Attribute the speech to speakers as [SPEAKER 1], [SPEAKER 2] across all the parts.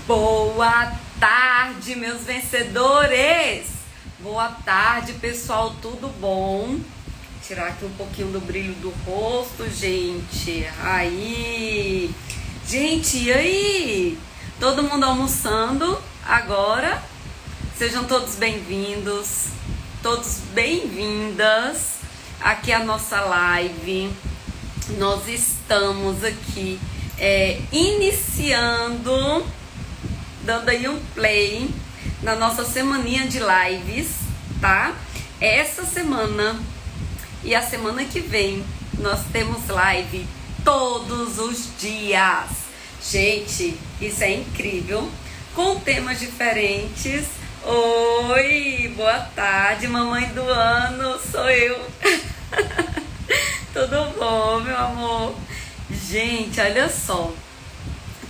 [SPEAKER 1] Boa tarde, meus vencedores! Boa tarde, pessoal, tudo bom? Tirar aqui um pouquinho do brilho do rosto, gente. Aí! Gente, e aí? Todo mundo almoçando agora? Sejam todos bem-vindos, todos bem-vindas. Aqui é a nossa live. Nós estamos aqui iniciando, dando aí um play na nossa semaninha de lives, tá? Essa semana e a semana que vem nós temos live todos os dias. Gente, isso é incrível, com temas diferentes. Oi, boa tarde, mamãe do ano, sou eu. Tudo bom, meu amor? Gente, olha só,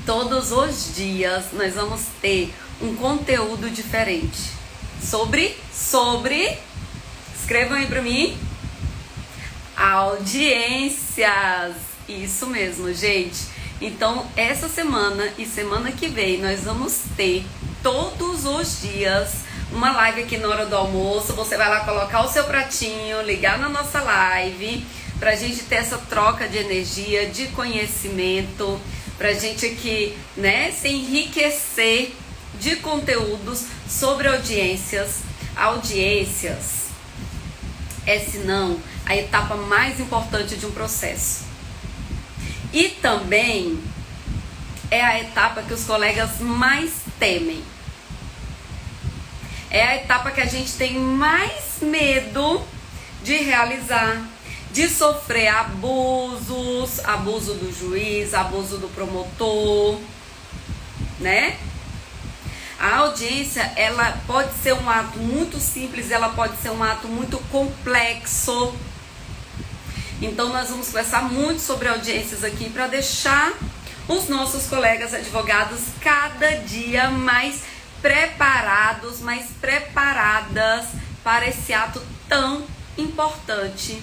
[SPEAKER 1] todos os dias nós vamos ter um conteúdo diferente sobre, escrevam aí pra mim, audiências. Isso mesmo, gente. Então, essa semana e semana que vem nós vamos ter todos os dias uma live aqui na hora do almoço. Você vai lá colocar o seu pratinho, ligar na nossa live, pra gente ter essa troca de energia, de conhecimento, pra gente aqui, né, se enriquecer de conteúdos sobre audiências. Audiências é, se não, a etapa mais importante de um processo. E também é a etapa que os colegas mais temem. É a etapa que a gente tem mais medo de realizar, de sofrer abusos, abuso do juiz, abuso do promotor, né? A audiência, ela pode ser um ato muito simples, ela pode ser um ato muito complexo. Então nós vamos conversar muito sobre audiências aqui para deixar os nossos colegas advogados cada dia mais preparados, mais preparadas para esse ato tão importante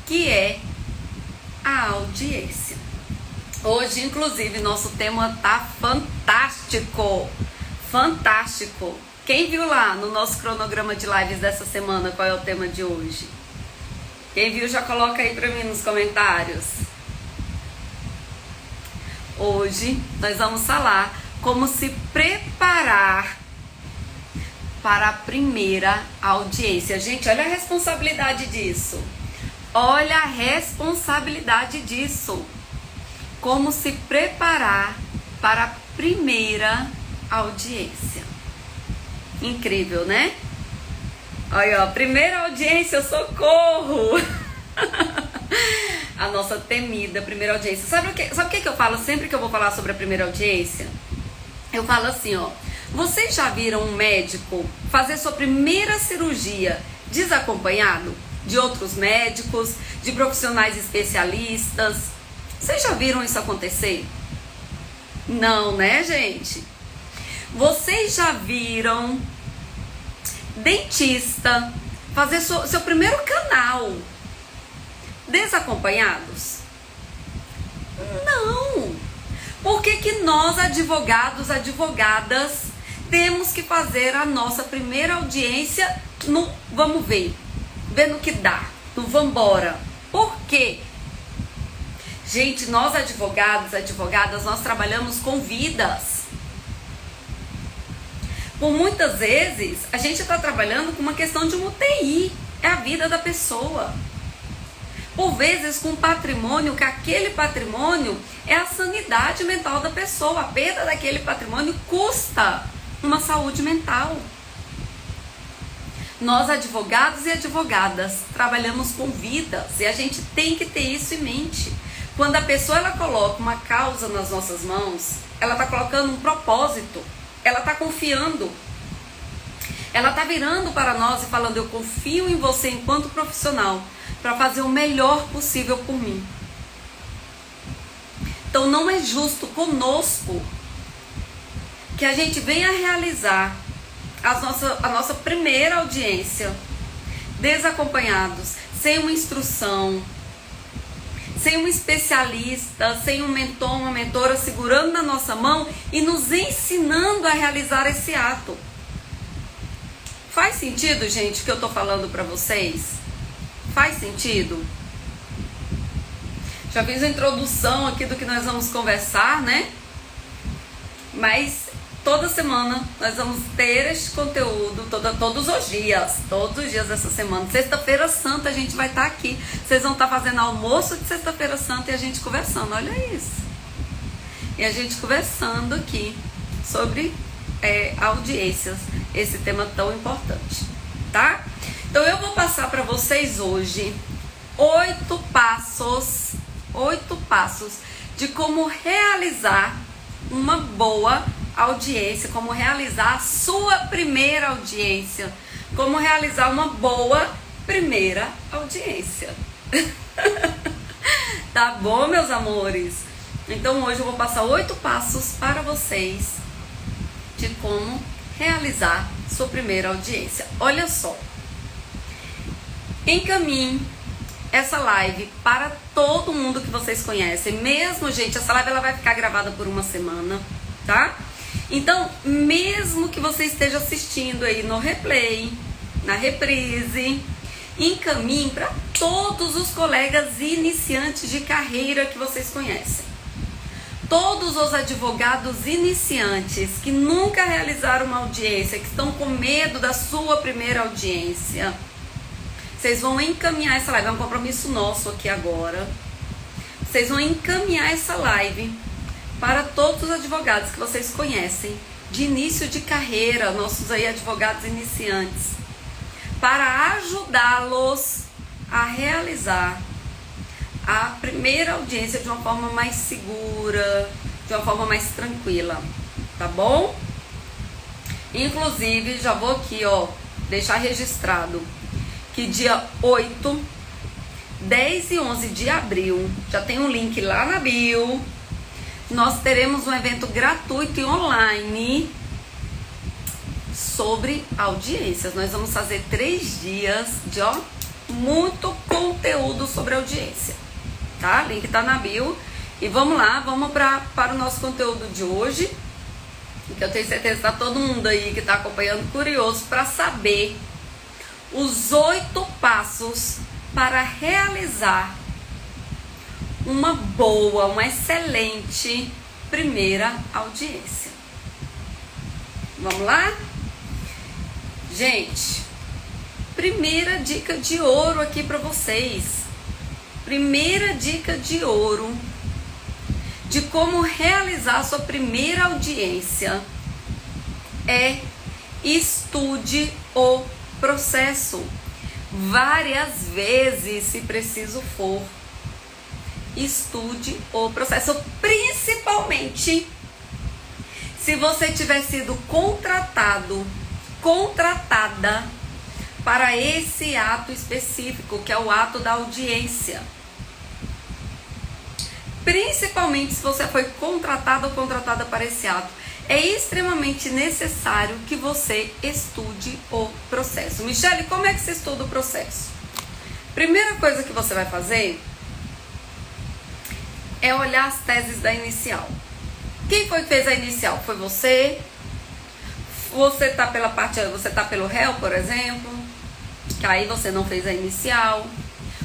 [SPEAKER 1] que é a audiência. Hoje, inclusive, nosso tema tá fantástico. Fantástico. Quem viu lá no nosso cronograma de lives dessa semana qual é o tema de hoje? Quem viu já coloca aí pra mim nos comentários. Hoje nós vamos falar como se preparar para a primeira audiência. Gente, olha a responsabilidade disso. Olha a responsabilidade disso. Como se preparar para a primeira audiência. Incrível, né? Olha, ó, primeira audiência, socorro! A nossa temida primeira audiência. Sabe o que eu falo sempre que eu vou falar sobre a primeira audiência? Eu falo assim, ó. Vocês já viram um médico fazer sua primeira cirurgia desacompanhado de outros médicos, de profissionais especialistas? Vocês já viram isso acontecer? Não, né, gente? Vocês já viram dentista fazer seu primeiro canal desacompanhados? Não! Por que nós, advogados, advogadas, temos que fazer a nossa primeira audiência no vamos ver no que dá, no vambora? Por quê? Gente, nós advogados, advogadas, nós trabalhamos com vidas. Por muitas vezes, a gente está trabalhando com uma questão de uma UTI, é a vida da pessoa. Por vezes com patrimônio, que aquele patrimônio é a sanidade mental da pessoa. A perda daquele patrimônio custa uma saúde mental. Nós, advogados e advogadas, trabalhamos com vidas e a gente tem que ter isso em mente. Quando a pessoa ela coloca uma causa nas nossas mãos, ela está colocando um propósito, ela está confiando. Ela está virando para nós e falando, eu confio em você enquanto profissional para fazer o melhor possível por mim. Então não é justo conosco que a gente venha realizar a nossa primeira audiência desacompanhados, sem uma instrução, sem um especialista, sem um mentor, uma mentora segurando na nossa mão e nos ensinando a realizar esse ato. Faz sentido, gente, o que eu tô falando pra vocês? Faz sentido? Já fiz a introdução aqui do que nós vamos conversar, né? Mas toda semana nós vamos ter este conteúdo, todos os dias dessa semana. Sexta-feira Santa a gente vai estar aqui. Vocês vão estar fazendo almoço de Sexta-feira Santa e a gente conversando, olha isso. E a gente conversando aqui sobre audiências, esse tema tão importante, tá? Então eu vou passar para vocês hoje 8 passos de como realizar uma boa audiência, como realizar a sua primeira audiência, como realizar uma boa primeira audiência. Tá bom, meus amores? Então hoje eu vou passar 8 passos para vocês de como realizar sua primeira audiência. Olha só, encaminhe essa live para todo mundo que vocês conhecem. Mesmo, gente, essa live ela vai ficar gravada por uma semana, tá? Então, mesmo que você esteja assistindo aí no replay, na reprise, encaminhe para todos os colegas iniciantes de carreira que vocês conhecem. Todos os advogados iniciantes que nunca realizaram uma audiência, que estão com medo da sua primeira audiência, vocês vão encaminhar essa live, é um compromisso nosso aqui agora. Vocês vão encaminhar essa live para todos os advogados que vocês conhecem, de início de carreira, nossos aí advogados iniciantes, para ajudá-los a realizar a primeira audiência de uma forma mais segura, de uma forma mais tranquila, tá bom? Inclusive, já vou aqui, ó, deixar registrado que dia 8, 10 e 11 de abril, já tem um link lá na bio, nós teremos um evento gratuito e online sobre audiências. Nós vamos fazer 3 dias de muito conteúdo sobre audiência, tá? Link tá na bio. E vamos lá, vamos para o nosso conteúdo de hoje, que eu tenho certeza que tá todo mundo aí que tá acompanhando curioso para saber os 8 passos para realizar uma boa, uma excelente primeira audiência. Vamos lá? Gente, primeira dica de ouro aqui para vocês. Primeira dica de ouro de como realizar sua primeira audiência é: estude o processo várias vezes, se preciso for. Estude o processo, principalmente se você tiver sido contratada para esse ato específico, que é o ato da audiência. Principalmente se você foi contratado ou contratada para esse ato, é extremamente necessário que você estude o processo. Michele, como é que você estuda o processo? Primeira coisa que você vai fazer é olhar as teses da inicial. Quem foi que fez a inicial? Foi você? Você tá pelo réu, por exemplo, que aí você não fez a inicial.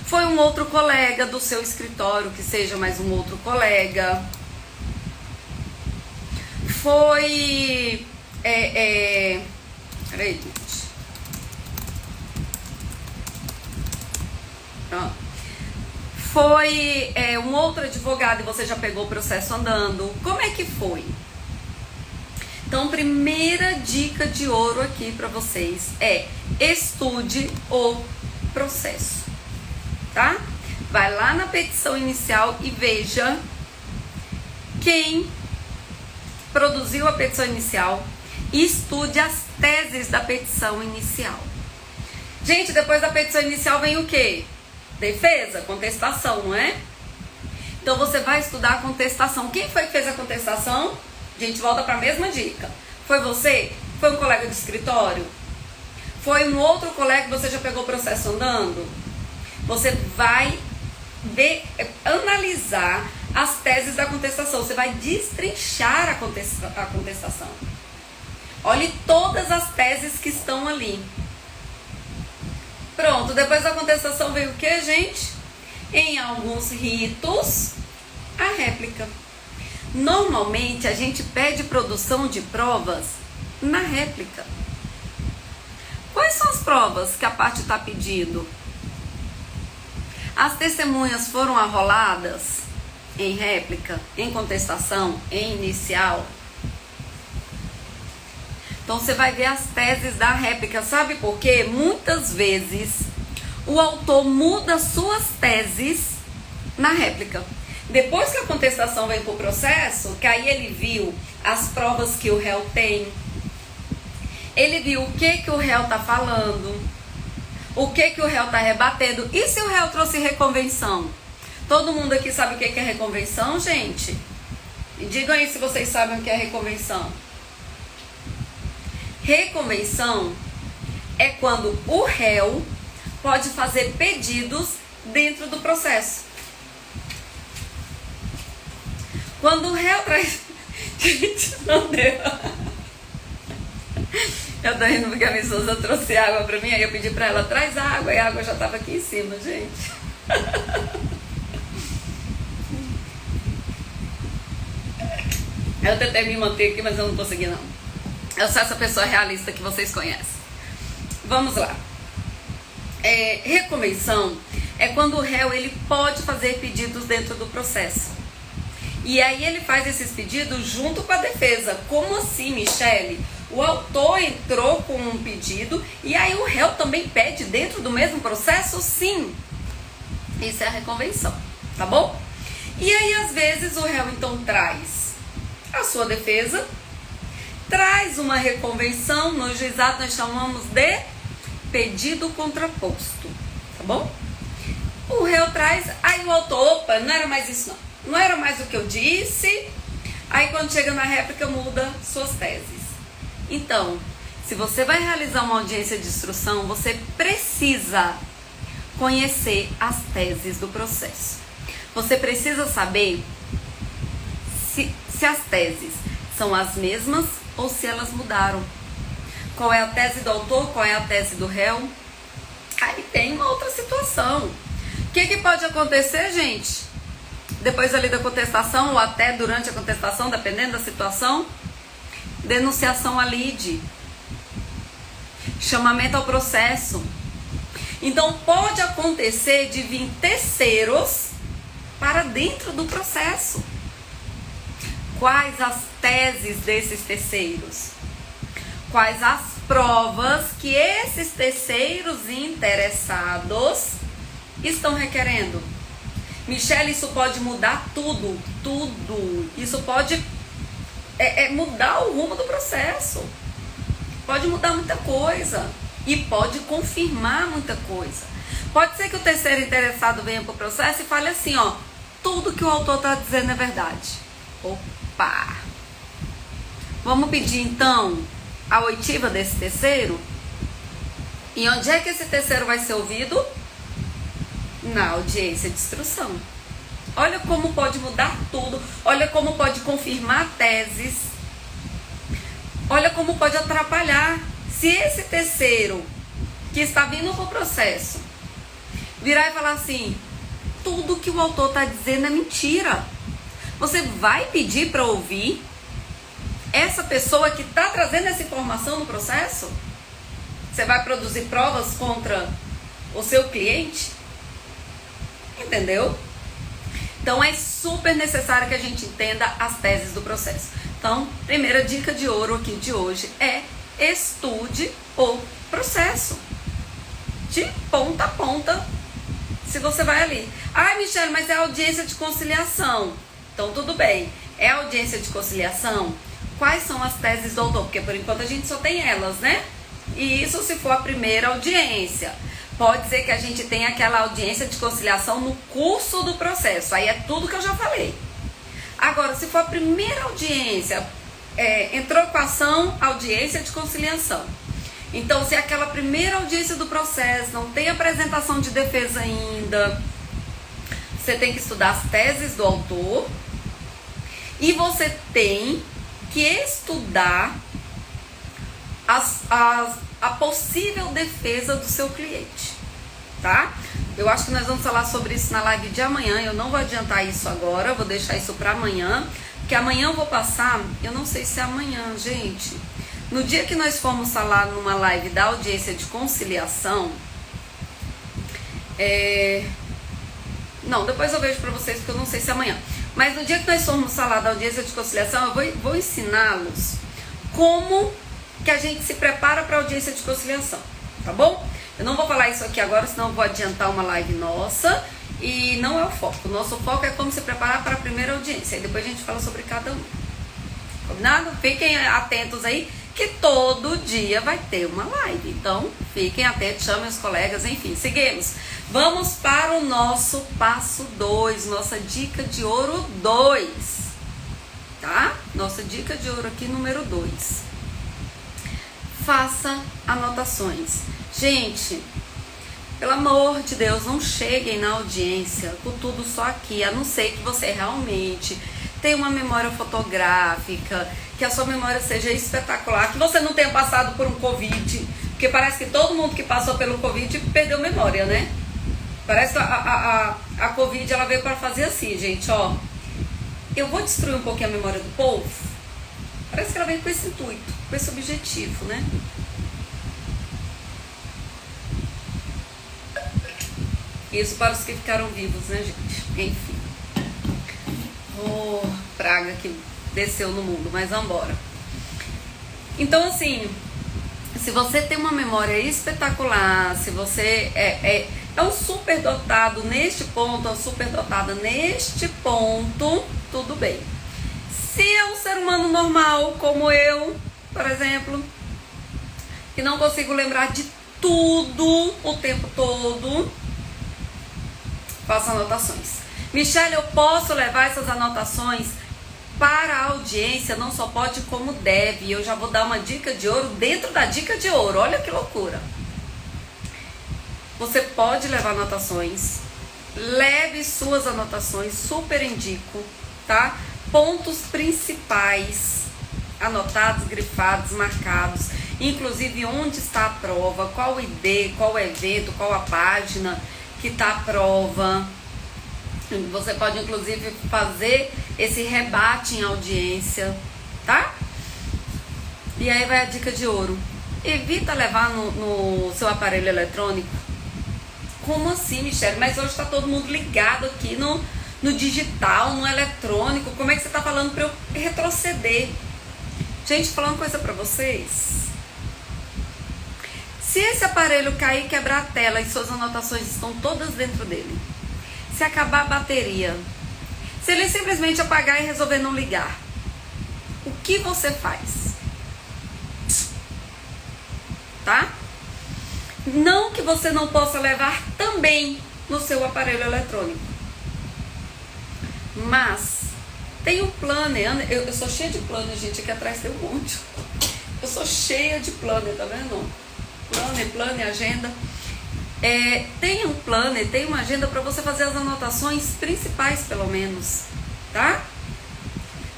[SPEAKER 1] Foi um outro colega do seu escritório, que seja mais um outro colega. Foi... Peraí, gente. Pronto. Foi um outro advogado e você já pegou o processo andando. Como é que foi? Então, primeira dica de ouro aqui para vocês é: estude o processo, tá? Vai lá na petição inicial e veja quem produziu a petição inicial e estude as teses da petição inicial. Gente, depois da petição inicial vem o quê? Defesa, contestação, não é? Então você vai estudar a contestação. Quem foi que fez a contestação? A gente volta para a mesma dica. Foi você? Foi um colega de escritório? Foi um outro colega que você já pegou o processo andando? Você vai analisar as teses da contestação. Você vai destrinchar a contestação. Olhe todas as teses que estão ali. Pronto, depois da contestação veio o que, gente? Em alguns ritos, a réplica. Normalmente a gente pede produção de provas na réplica. Quais são as provas que a parte está pedindo? As testemunhas foram arroladas em réplica, em contestação, em inicial. Então você vai ver as teses da réplica. Sabe por quê? Muitas vezes o autor muda suas teses na réplica. Depois que a contestação vem para o processo, que aí ele viu as provas que o réu tem, ele viu o que o réu está falando, o que o réu está rebatendo. E se o réu trouxe reconvenção? Todo mundo aqui sabe o que é reconvenção, gente? Me digam aí se vocês sabem o que é reconvenção. Reconvenção é quando o réu pode fazer pedidos dentro do processo. Quando o réu traz... Gente, não deu. Eu tô rindo porque a minha esposa trouxe água pra mim, aí eu pedi pra ela, traz água, e a água já tava aqui em cima, gente. Eu tentei me manter aqui, mas eu não consegui não. Eu sou essa pessoa realista que vocês conhecem. Vamos lá. Reconvenção é quando o réu ele pode fazer pedidos dentro do processo. E aí ele faz esses pedidos junto com a defesa. Como assim, Michele? O autor entrou com um pedido e aí o réu também pede dentro do mesmo processo? Sim. Isso é a reconvenção, tá bom? E aí às vezes o réu então traz a sua defesa, traz uma reconvenção, no juizado nós chamamos de pedido contraposto, tá bom? O réu traz, aí o autor, opa, não era mais isso não era mais o que eu disse, aí quando chega na réplica muda suas teses. Então, se você vai realizar uma audiência de instrução, você precisa conhecer as teses do processo. Você precisa saber se as teses são as mesmas ou se elas mudaram. Qual é a tese do autor, qual é a tese do réu. Aí tem uma outra situação. O que pode acontecer, gente? Depois ali da contestação ou até durante a contestação, dependendo da situação, denunciação à lide, chamamento ao processo. Então pode acontecer de vir terceiros para dentro do processo. Quais as teses desses terceiros? Quais as provas que esses terceiros interessados estão requerendo? Michele, isso pode mudar tudo. Isso pode mudar o rumo do processo. Pode mudar muita coisa. E pode confirmar muita coisa. Pode ser que o terceiro interessado venha para o processo e fale assim, ó, tudo que o autor está dizendo é verdade. Opa! Vamos pedir então a oitiva desse terceiro? E onde é que esse terceiro vai ser ouvido? Na audiência de instrução. Olha como pode mudar tudo. Olha como pode confirmar teses. Olha como pode atrapalhar. Se esse terceiro que está vindo para o processo virar e falar assim, tudo que o autor está dizendo é mentira, você vai pedir para ouvir essa pessoa que está trazendo essa informação no processo? Você vai produzir provas contra o seu cliente? Entendeu? Então é super necessário que a gente entenda as teses do processo. Então, primeira dica de ouro aqui de hoje é estude o processo de ponta a ponta. Se você vai ali, ai Michele, mas é audiência de conciliação. Então tudo bem, é audiência de conciliação? Quais são as teses do autor? Porque por enquanto a gente só tem elas, né? E isso se for a primeira audiência. Pode ser que a gente tenha aquela audiência de conciliação no curso do processo. Aí é tudo que eu já falei. Agora, se for a primeira audiência, entrou com a ação, audiência de conciliação. Então, se aquela primeira audiência do processo não tem apresentação de defesa ainda, Você tem que estudar as teses do autor e você tem que estudar a possível defesa do seu cliente, tá? Eu acho que nós vamos falar sobre isso na live de amanhã. Eu não vou adiantar isso agora, vou deixar isso para amanhã, porque amanhã eu vou passar, eu não sei se é amanhã, gente. No dia que nós formos falar numa live da audiência de conciliação, não, depois eu vejo para vocês, porque eu não sei se é amanhã. Mas no dia que nós formos falar da audiência de conciliação, eu vou ensiná-los como que a gente se prepara para a audiência de conciliação, tá bom? Eu não vou falar isso aqui agora, senão eu vou adiantar uma live nossa e não é o foco. O nosso foco é como se preparar para a primeira audiência e depois a gente fala sobre cada um. Combinado? Fiquem atentos aí que todo dia vai ter uma live. Então, fiquem atentos, chamem os colegas, enfim, seguimos. Vamos para o nosso passo 2, nossa dica de ouro 2, tá? Nossa dica de ouro aqui, número 2. Faça anotações. Gente, pelo amor de Deus, não cheguem na audiência com tudo só aqui, a não ser que você realmente tenha uma memória fotográfica, que a sua memória seja espetacular, que você não tenha passado por um Covid, porque parece que todo mundo que passou pelo Covid perdeu memória, né? Parece que a Covid ela veio para fazer assim, gente, ó. Eu vou destruir um pouquinho a memória do povo. Parece que ela veio com esse intuito, com esse objetivo, né? Isso para os que ficaram vivos, né, gente? Enfim. Oh, praga que desceu no mundo, mas vambora. Então, assim, se você tem uma memória espetacular, se você é um superdotado neste ponto, é um superdotada neste ponto, tudo bem. Se é um ser humano normal, como eu, por exemplo, que não consigo lembrar de tudo o tempo todo, faça anotações. Michelle, eu posso levar essas anotações para a audiência? Não só pode, como deve. Eu já vou dar uma dica de ouro dentro da dica de ouro. Olha que loucura. Você pode levar anotações. Leve suas anotações, super indico, tá? Pontos principais, anotados, grifados, marcados. Inclusive onde está a prova, qual o ID, qual o evento, qual a página que está a prova. Você pode inclusive fazer esse rebate em audiência, tá? E aí vai a dica de ouro. Evita levar no seu aparelho eletrônico. Como assim, Michelle? Mas hoje está todo mundo ligado aqui no digital, no eletrônico. Como é que você está falando para eu retroceder? Gente, falar uma coisa para vocês. Se esse aparelho cair e quebrar a tela e suas anotações estão todas dentro dele, se acabar a bateria, se ele simplesmente apagar e resolver não ligar, o que você faz? Tá? Não que você não possa levar também no seu aparelho eletrônico, mas tem um planner. Eu sou cheia de planner, gente, aqui atrás tem um monte. Eu sou cheia de planner, tá vendo? Planner, agenda. Tem um planner, tem uma agenda para você fazer as anotações principais, pelo menos, tá?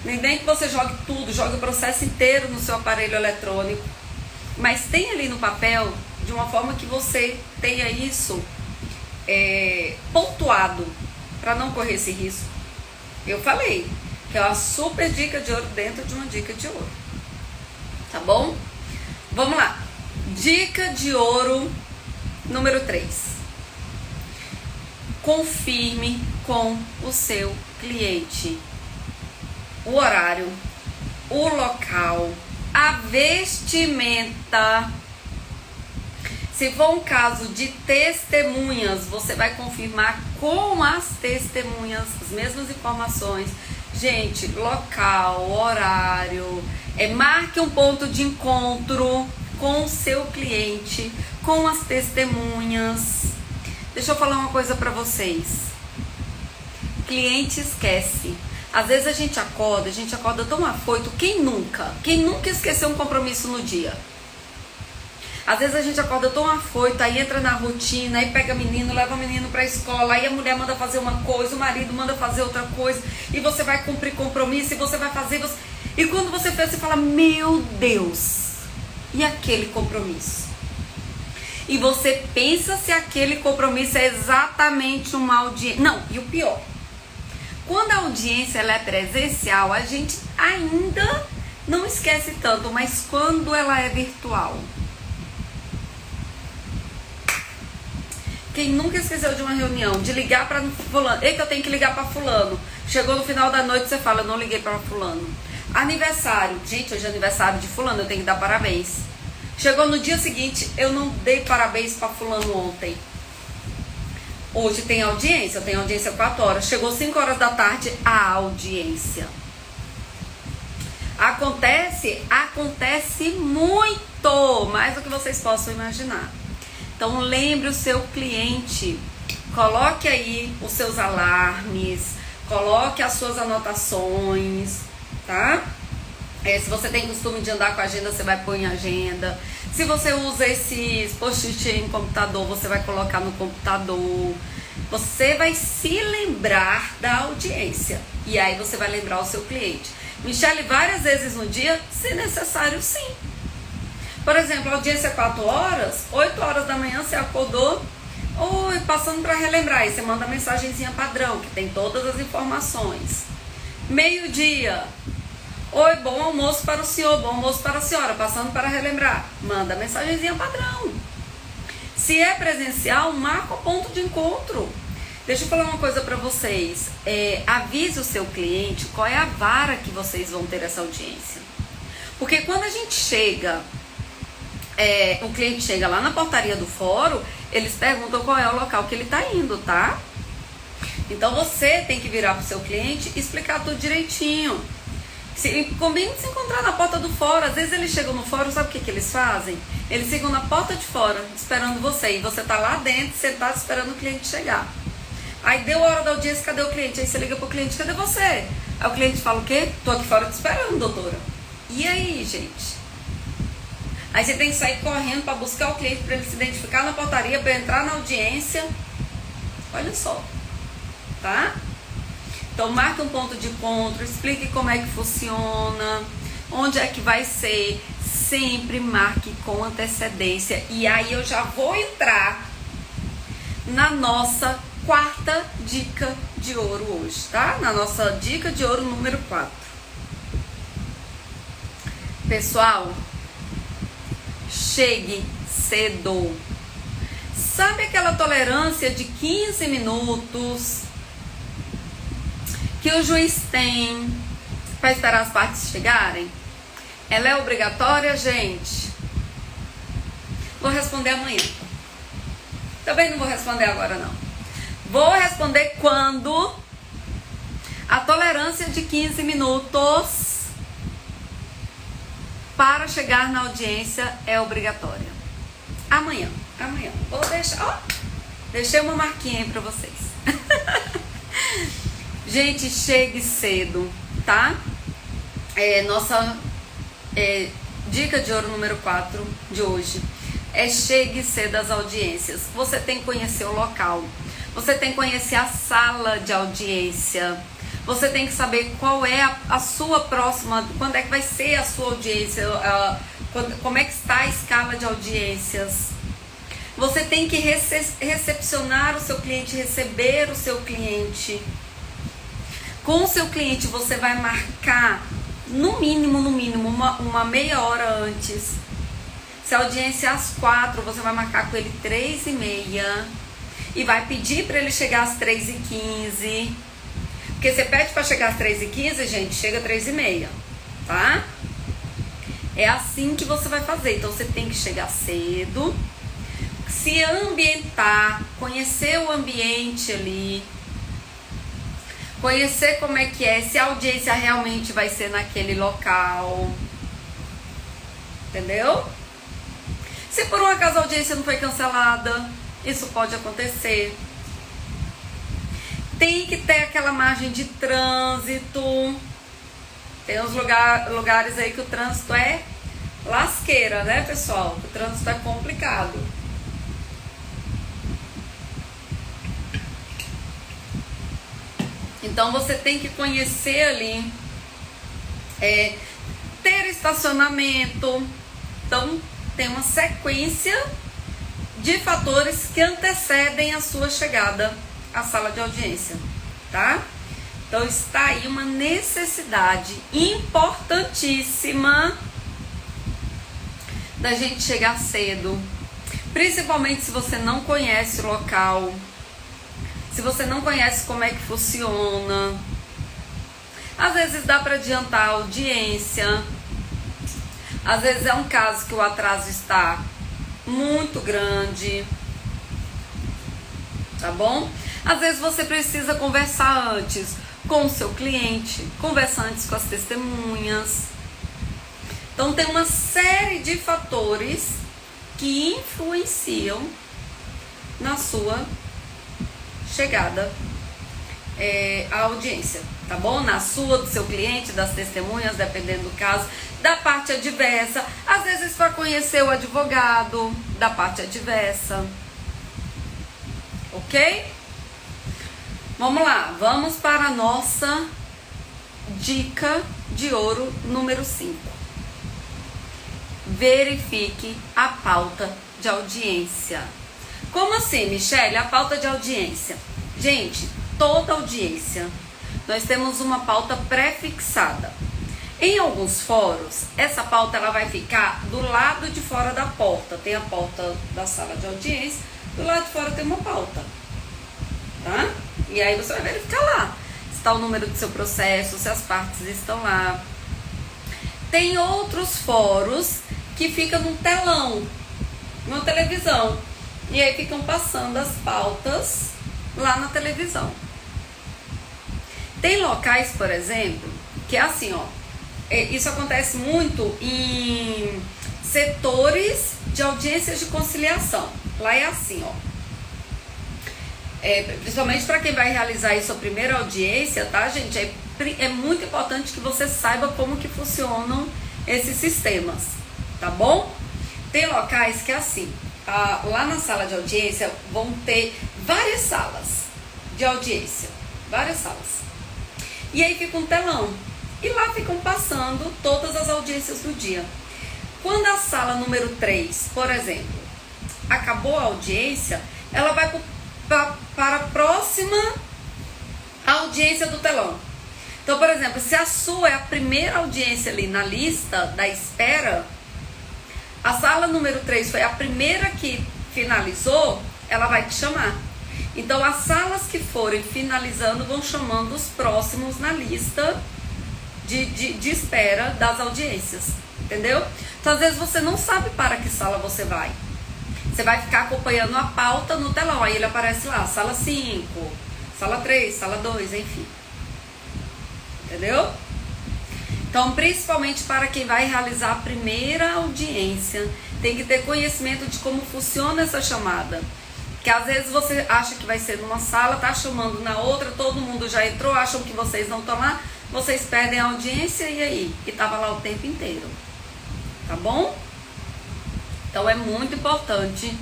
[SPEAKER 1] Nem que você jogue tudo, jogue o processo inteiro no seu aparelho eletrônico, mas tem ali no papel, de uma forma que você tenha isso pontuado, para não correr esse risco. Eu falei que é uma super dica de ouro dentro de uma dica de ouro, tá bom? Vamos lá. Dica de ouro número 3. Confirme com o seu cliente o horário, o local, a vestimenta. Se for um caso de testemunhas, você vai confirmar com as testemunhas as mesmas informações. Gente, local, horário, marque um ponto de encontro com o seu cliente, com as testemunhas. Deixa eu falar uma coisa para vocês. Cliente esquece. Às vezes a gente acorda tão afoito. Quem nunca esqueceu um compromisso no dia? Às vezes a gente acorda tão afoito, aí entra na rotina, aí pega menino, leva menino pra escola, aí a mulher manda fazer uma coisa, o marido manda fazer outra coisa, e você vai cumprir compromisso, e você vai fazer, e quando você fez, você fala, meu Deus, e aquele compromisso? E você pensa se aquele compromisso é exatamente uma audiência. Não, e o pior, quando a audiência ela é presencial, a gente ainda não esquece tanto, mas quando ela é virtual? Quem nunca esqueceu de uma reunião, de ligar para fulano, eita, eu tenho que ligar para fulano. Chegou no final da noite, você fala, eu não liguei para fulano. Aniversário, gente, hoje é aniversário de fulano, eu tenho que dar parabéns. Chegou no dia seguinte, eu não dei parabéns para fulano ontem. Hoje tem audiência, eu tenho audiência 4 horas. Chegou 5 horas da tarde, a audiência. Acontece muito, mais do que vocês possam imaginar. Então lembre o seu cliente, coloque aí os seus alarmes, coloque as suas anotações, tá? Se você tem costume de andar com a agenda, você vai pôr em agenda. Se você usa esses post-it em computador, você vai colocar no computador. Você vai se lembrar da audiência. E aí você vai lembrar o seu cliente. Michele, várias vezes no dia, se necessário, sim. Por exemplo, a audiência é 4 horas, 8 horas da manhã você acordou, oi, passando para relembrar. Aí você manda a mensagenzinha padrão, que tem todas as informações. Meio-dia. Oi, bom almoço para o senhor, bom almoço para a senhora, passando para relembrar. Manda a mensagenzinha padrão. Se é presencial, marca o ponto de encontro. Deixa eu falar uma coisa para vocês. Avise o seu cliente qual é a vara que vocês vão ter essa audiência. Porque quando a gente chega, o cliente chega lá na portaria do fórum, eles perguntam qual é o local que ele está indo, tá? Então você tem que virar para o seu cliente e explicar tudo direitinho. Combine de se encontrar na porta do fórum. Às vezes eles chegam no fórum, sabe o que eles fazem? Eles ficam na porta de fora, esperando você. E você tá lá dentro, sentado, esperando o cliente chegar. Aí deu a hora da audiência, cadê o cliente? Aí você liga pro cliente, cadê você? Aí o cliente fala o quê? Tô aqui fora te esperando, doutora. E aí, gente? Aí você tem que sair correndo para buscar o cliente, para ele se identificar na portaria, para entrar na audiência. Olha só, tá? Então marque um ponto de encontro, explique como é que funciona, onde é que vai ser, sempre marque com antecedência. E aí eu já vou entrar na nossa 4ª dica de ouro hoje, tá? Na nossa dica de ouro número 4. Pessoal, chegue cedo. Sabe aquela tolerância de 15 minutos que o juiz tem para esperar as partes chegarem? Ela é obrigatória, gente? Vou responder amanhã. Também não vou responder agora, não. Vou responder quando a tolerância de 15 minutos para chegar na audiência é obrigatória. Amanhã. Vou deixar, deixei uma marquinha aí para vocês. Gente, chegue cedo, tá? Nossa dica de ouro número 4 de hoje é chegue cedo às audiências. Você tem que conhecer o local, você tem que conhecer a sala de audiência, você tem que saber qual é a sua próxima, quando é que vai ser a sua audiência, como é que está a escala de audiências. Você tem que recepcionar o seu cliente, receber o seu cliente. Com o seu cliente você vai marcar no mínimo uma meia hora antes. Se a audiência é às 4, você vai marcar com ele 3h30 e vai pedir para ele chegar às 3h15. Porque você pede para chegar às 3h15, gente, chega às 3h30, tá? É assim que você vai fazer. Então você tem que chegar cedo, se ambientar, conhecer o ambiente ali, conhecer como é que é, se a audiência realmente vai ser naquele local, entendeu? Se por um acaso a audiência não foi cancelada, isso pode acontecer. Tem que ter aquela margem de trânsito. Tem uns lugares aí que o trânsito é lasqueira, né, pessoal? O trânsito é complicado. Então você tem que conhecer ali, ter estacionamento. Então tem uma sequência de fatores que antecedem a sua chegada à sala de audiência, tá? Então está aí uma necessidade importantíssima da gente chegar cedo, principalmente se você não conhece o local, se você não conhece como é que funciona. Às vezes dá para adiantar a audiência, às vezes é um caso que o atraso está muito grande, tá bom? Às vezes você precisa conversar antes com o seu cliente, conversar antes com as testemunhas. Então tem uma série de fatores que influenciam na sua chegada à audiência, tá bom? Na sua, do seu cliente, das testemunhas, dependendo do caso, da parte adversa, às vezes para conhecer o advogado da parte adversa, ok? Vamos lá, vamos para a nossa dica de ouro número 5. Verifique a pauta de audiência. Como assim, Michele? A pauta de audiência. Gente, toda audiência, nós temos uma pauta pré-fixada. Em alguns fóruns, essa pauta ela vai ficar do lado de fora da porta. Tem a porta da sala de audiência, do lado de fora tem uma pauta, tá? E aí você vai verificar lá se está o número do seu processo, se as partes estão lá. Tem outros fóruns que ficam num telão, numa televisão, e aí ficam passando as pautas lá na televisão. Tem locais, por exemplo, que é assim, ó, isso acontece muito em setores de audiências de conciliação. Lá é assim, ó. Principalmente para quem vai realizar isso a primeira audiência, tá, gente? É muito importante que você saiba como que funcionam esses sistemas, tá bom? Tem locais que é assim, lá na sala de audiência vão ter várias salas de audiência, várias salas. E aí fica um telão, e lá ficam passando todas as audiências do dia. Quando a sala número 3, por exemplo, acabou a audiência, ela vai para a próxima audiência do telão. Então, por exemplo, se a sua é a primeira audiência ali na lista da espera, a sala número 3 foi a primeira que finalizou, ela vai te chamar. Então, as salas que forem finalizando vão chamando os próximos na lista de espera das audiências, entendeu? Então, às vezes você não sabe para que sala você vai. Você vai ficar acompanhando a pauta no telão, aí ele aparece lá, sala 5, sala 3, sala 2, enfim. Entendeu? Então, principalmente para quem vai realizar a primeira audiência, tem que ter conhecimento de como funciona essa chamada. Que às vezes você acha que vai ser numa sala, tá chamando na outra, todo mundo já entrou, acham que vocês não estão lá, vocês perdem a audiência e aí? E tava lá o tempo inteiro. Tá bom? Então é muito importante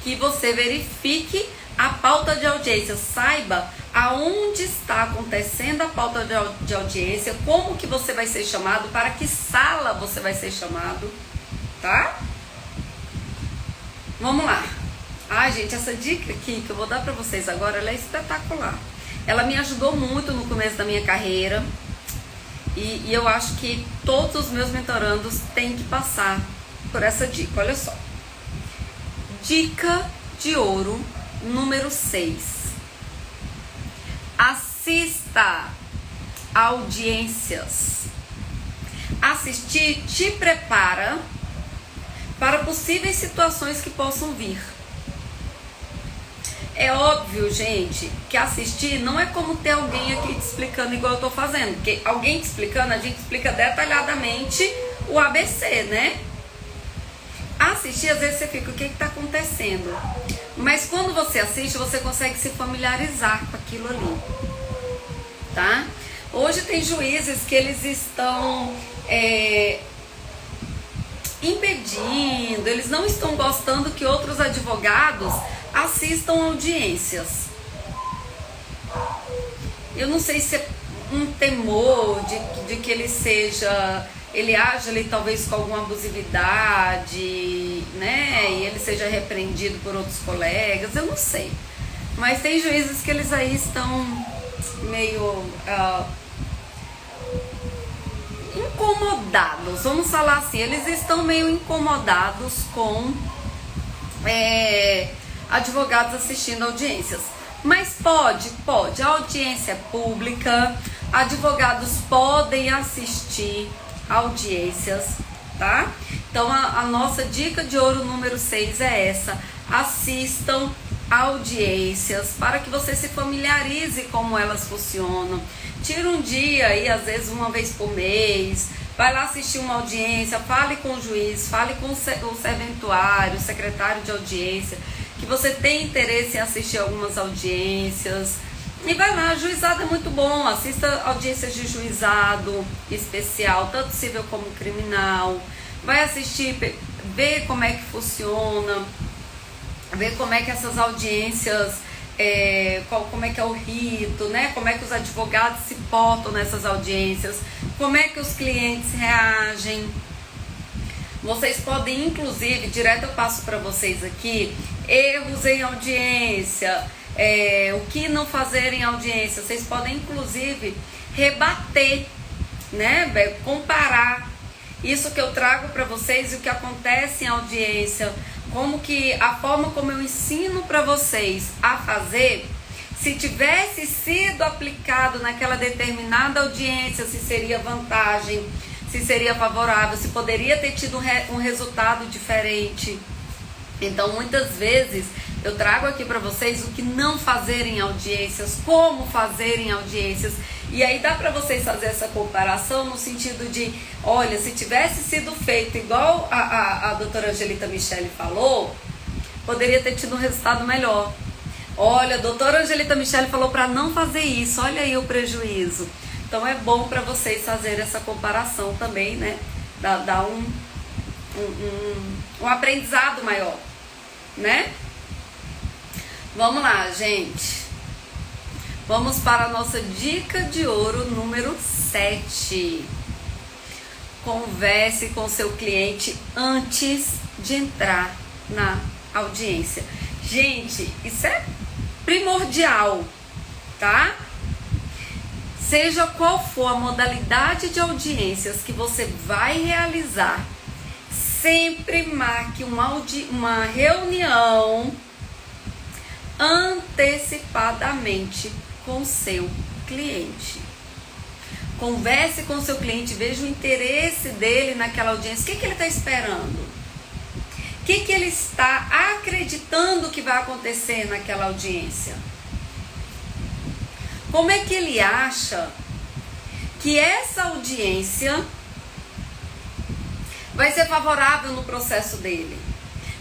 [SPEAKER 1] que você verifique a pauta de audiência, saiba aonde está acontecendo a pauta de audiência, como que você vai ser chamado, para que sala você vai ser chamado, tá? Vamos lá. Ai, gente, essa dica aqui que eu vou dar pra vocês agora, ela é espetacular. Ela me ajudou muito no começo da minha carreira e eu acho que todos os meus mentorandos têm que passar por essa dica. Olha só. Dica de ouro número 6. Assista audiências. Assistir te prepara para possíveis situações que possam vir. É óbvio, gente, que assistir não é como ter alguém aqui te explicando igual eu tô fazendo. Porque alguém te explicando, a gente explica detalhadamente o ABC, né? Assistir, às vezes você fica, o que está acontecendo? Mas quando você assiste, você consegue se familiarizar com aquilo ali, tá? Hoje tem juízes que eles estão impedindo, eles não estão gostando que outros advogados assistam audiências. Eu não sei se é um temor de que ele age ali talvez com alguma abusividade, né? E ele seja repreendido por outros colegas, eu não sei. Mas tem juízes que eles aí estão meio incomodados, vamos falar assim, eles estão meio incomodados com advogados assistindo audiências. Mas pode, a audiência é pública, advogados podem assistir audiências, tá? Então a nossa dica de ouro número 6 é essa: assistam audiências para que você se familiarize como elas funcionam. Tira um dia aí, às vezes uma vez por mês, vai lá assistir uma audiência, fale com o juiz, fale com o serventuário, o secretário de audiência, que você tem interesse em assistir algumas audiências. E vai lá, juizado é muito bom, assista audiências de juizado especial, tanto civil como criminal. Vai assistir, ver como é que funciona, ver como é que essas audiências, como é que é o rito, né? Como é que os advogados se portam nessas audiências, como é que os clientes reagem. Vocês podem, inclusive, direto eu passo para vocês aqui, erros em audiência, o que não fazer em audiência. Vocês podem, inclusive, rebater, né? Comparar isso que eu trago para vocês e o que acontece em audiência, como que a forma como eu ensino para vocês a fazer, se tivesse sido aplicado naquela determinada audiência, se seria vantagem, se seria favorável, se poderia ter tido um resultado diferente. Então, muitas vezes, eu trago aqui para vocês o que não fazer em audiências, como fazer em audiências. E aí dá para vocês fazer essa comparação no sentido de, olha, se tivesse sido feito igual a doutora Angelita Michele falou, poderia ter tido um resultado melhor. Olha, a doutora Angelita Michele falou para não fazer isso, olha aí o prejuízo. Então é bom para vocês fazerem essa comparação também, né? Dá um aprendizado maior, né? Vamos lá, gente. Vamos para a nossa dica de ouro número 7. Converse com seu cliente antes de entrar na audiência. Gente, isso é primordial, tá? Seja qual for a modalidade de audiências que você vai realizar, sempre marque uma reunião antecipadamente com seu cliente. Converse com seu cliente, veja o interesse dele naquela audiência. O que ele está esperando? O que ele está acreditando que vai acontecer naquela audiência? Como é que ele acha que essa audiência vai ser favorável no processo dele?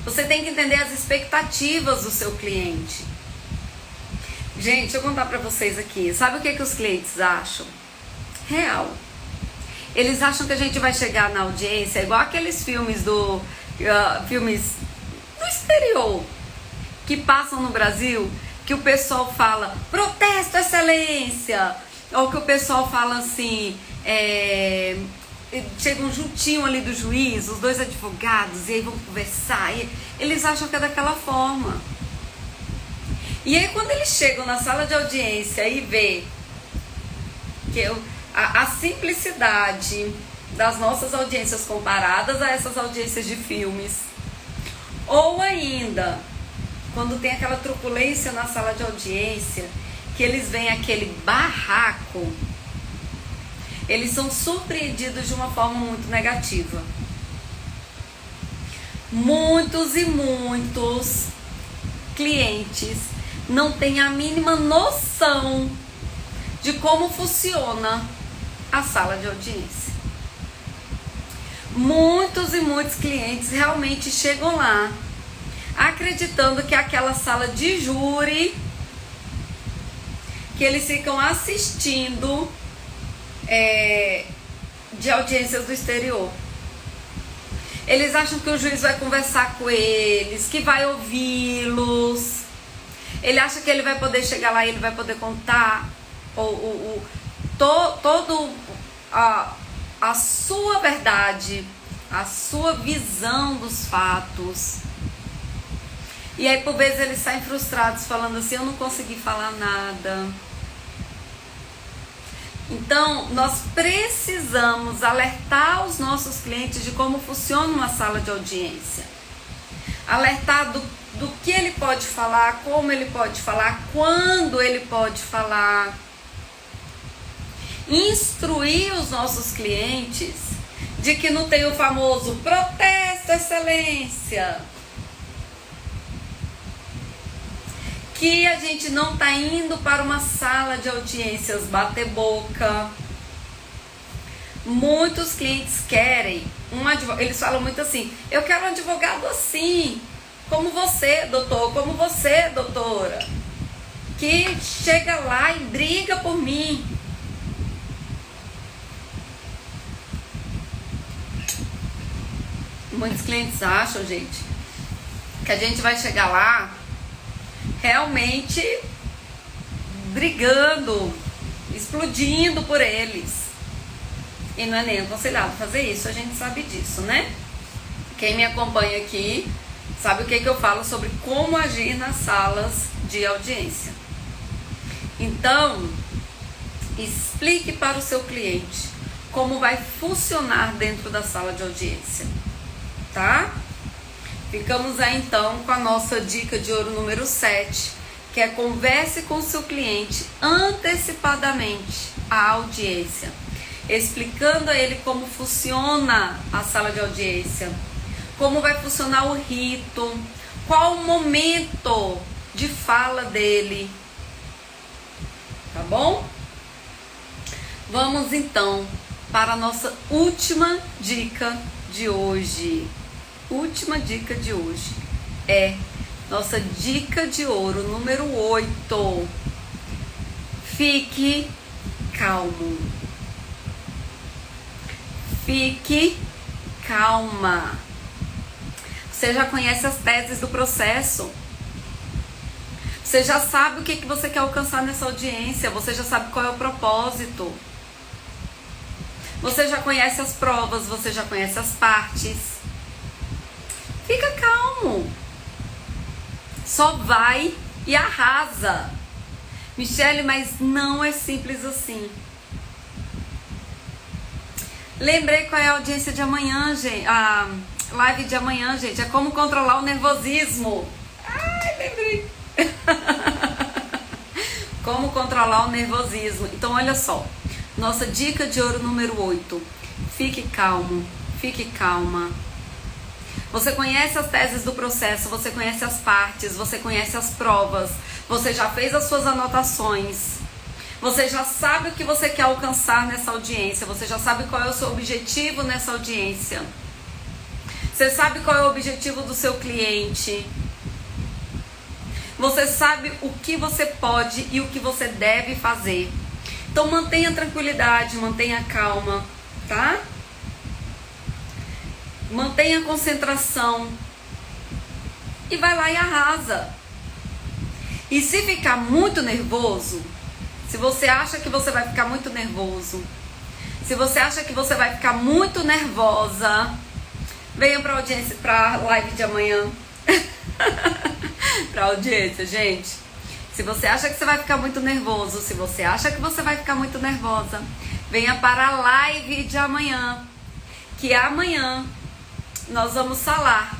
[SPEAKER 1] Você tem que entender as expectativas do seu cliente. Gente, deixa eu contar pra vocês aqui. Sabe o que os clientes acham? Real. Eles acham que a gente vai chegar na audiência igual aqueles filmes filmes do exterior que passam no Brasil, que o pessoal fala protesto, excelência, ou que o pessoal fala assim, chegam juntinho ali do juiz, os dois advogados, e aí vão conversar, e eles acham que é daquela forma. E aí quando eles chegam na sala de audiência e vê que a simplicidade das nossas audiências comparadas a essas audiências de filmes, ou ainda quando tem aquela truculência na sala de audiência, que eles veem aquele barraco, eles são surpreendidos de uma forma muito negativa. Muitos e muitos clientes não têm a mínima noção de como funciona a sala de audiência. Muitos e muitos clientes realmente chegam lá acreditando que é aquela sala de júri que eles ficam assistindo de audiências do exterior. Eles acham que o juiz vai conversar com eles, que vai ouvi-los. Ele acha que ele vai poder chegar lá e ele vai poder contar todo a sua verdade, a sua visão dos fatos. E aí por vezes eles saem frustrados falando assim, eu não consegui falar nada. Então nós precisamos alertar os nossos clientes de como funciona uma sala de audiência. Alertar do que ele pode falar, como ele pode falar, quando ele pode falar. Instruir os nossos clientes de que não tem o famoso protesto, excelência. Que a gente não está indo para uma sala de audiências bater boca. Muitos clientes querem um advogado, eles falam muito assim, eu quero um advogado assim, como você, doutor, como você, doutora, que chega lá e briga por mim. Muitos clientes acham, gente, que a gente vai chegar lá realmente brigando, explodindo por eles. E não é nem aconselhado fazer isso, a gente sabe disso, né? Quem me acompanha aqui sabe o que eu falo sobre como agir nas salas de audiência. Então, explique para o seu cliente como vai funcionar dentro da sala de audiência, tá? Ficamos aí então com a nossa dica de ouro número 7, que é converse com o seu cliente antecipadamente a audiência, explicando a ele como funciona a sala de audiência, como vai funcionar o rito, qual o momento de fala dele, tá bom? Vamos então para a nossa última dica de hoje. Última dica de hoje é nossa dica de ouro número 8. Fique calmo. Fique calma. Você já conhece as teses do processo. Você já sabe o que você quer alcançar nessa audiência. Você já sabe qual é o propósito. Você já conhece as provas. Você já conhece as partes. Fica calmo. Só vai e arrasa. Michele, mas não é simples assim. Lembrei qual é a audiência de amanhã, gente. A live de amanhã, gente. É como controlar o nervosismo. Ai, lembrei. Como controlar o nervosismo. Então, olha só. Nossa dica de ouro número 8. Fique calmo. Fique calma. Você conhece as teses do processo, você conhece as partes, você conhece as provas, você já fez as suas anotações, você já sabe o que você quer alcançar nessa audiência, você já sabe qual é o seu objetivo nessa audiência, você sabe qual é o objetivo do seu cliente, você sabe o que você pode e o que você deve fazer. Então mantenha a tranquilidade, mantenha a calma, tá? Mantenha a concentração e vai lá e arrasa. E se ficar muito nervoso, se você acha que você vai ficar muito nervoso, se você acha que você vai ficar muito nervosa, venha para audiência, para live de amanhã. Para audiência, gente. Se você acha que você vai ficar muito nervoso, se você acha que você vai ficar muito nervosa, venha para a live de amanhã, que amanhã nós vamos falar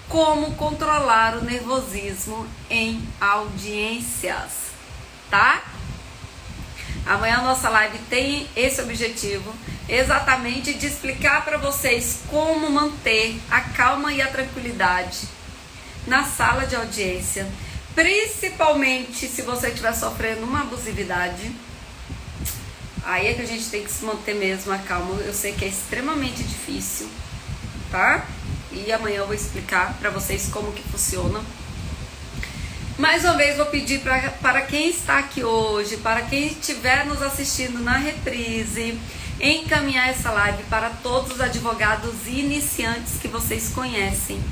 [SPEAKER 1] como controlar o nervosismo em audiências, tá? Amanhã a nossa live tem esse objetivo, exatamente de explicar para vocês como manter a calma e a tranquilidade na sala de audiência, principalmente se você estiver sofrendo uma abusividade. Aí é que a gente tem que se manter mesmo a calma. Eu sei que é extremamente difícil, tá? E amanhã eu vou explicar para vocês como que funciona. Mais uma vez vou pedir para quem está aqui hoje, para quem estiver nos assistindo na reprise, encaminhar essa live para todos os advogados iniciantes que vocês conhecem.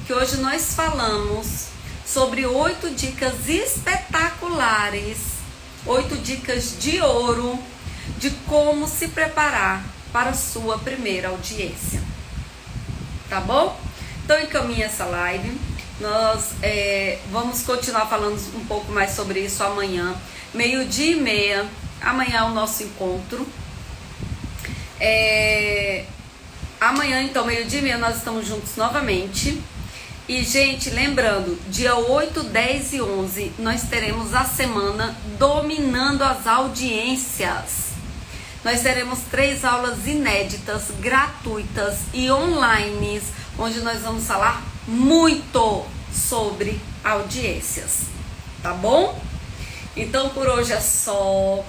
[SPEAKER 1] Que hoje nós falamos sobre 8 dicas espetaculares, 8 dicas de ouro de como se preparar para a sua primeira audiência. Tá bom? Então encaminha essa live. Nós vamos continuar falando um pouco mais sobre isso amanhã, 12h30. Amanhã é o nosso encontro. Amanhã, então, 12h30, nós estamos juntos novamente. E, gente, lembrando, dia 8, 10 e 11, nós teremos a semana dominando as audiências. Nós teremos 3 aulas inéditas, gratuitas e online, onde nós vamos falar muito sobre audiências, tá bom? Então, por hoje é só.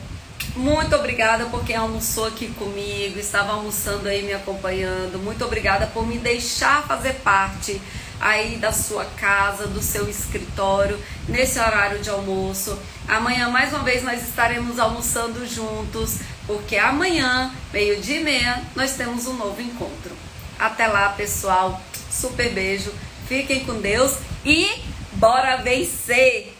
[SPEAKER 1] Muito obrigada por quem almoçou aqui comigo, estava almoçando aí me acompanhando. Muito obrigada por me deixar fazer parte aí da sua casa, do seu escritório, nesse horário de almoço. Amanhã, mais uma vez, nós estaremos almoçando juntos, porque amanhã, 12h30, nós temos um novo encontro. Até lá, pessoal. Super beijo. Fiquem com Deus e bora vencer!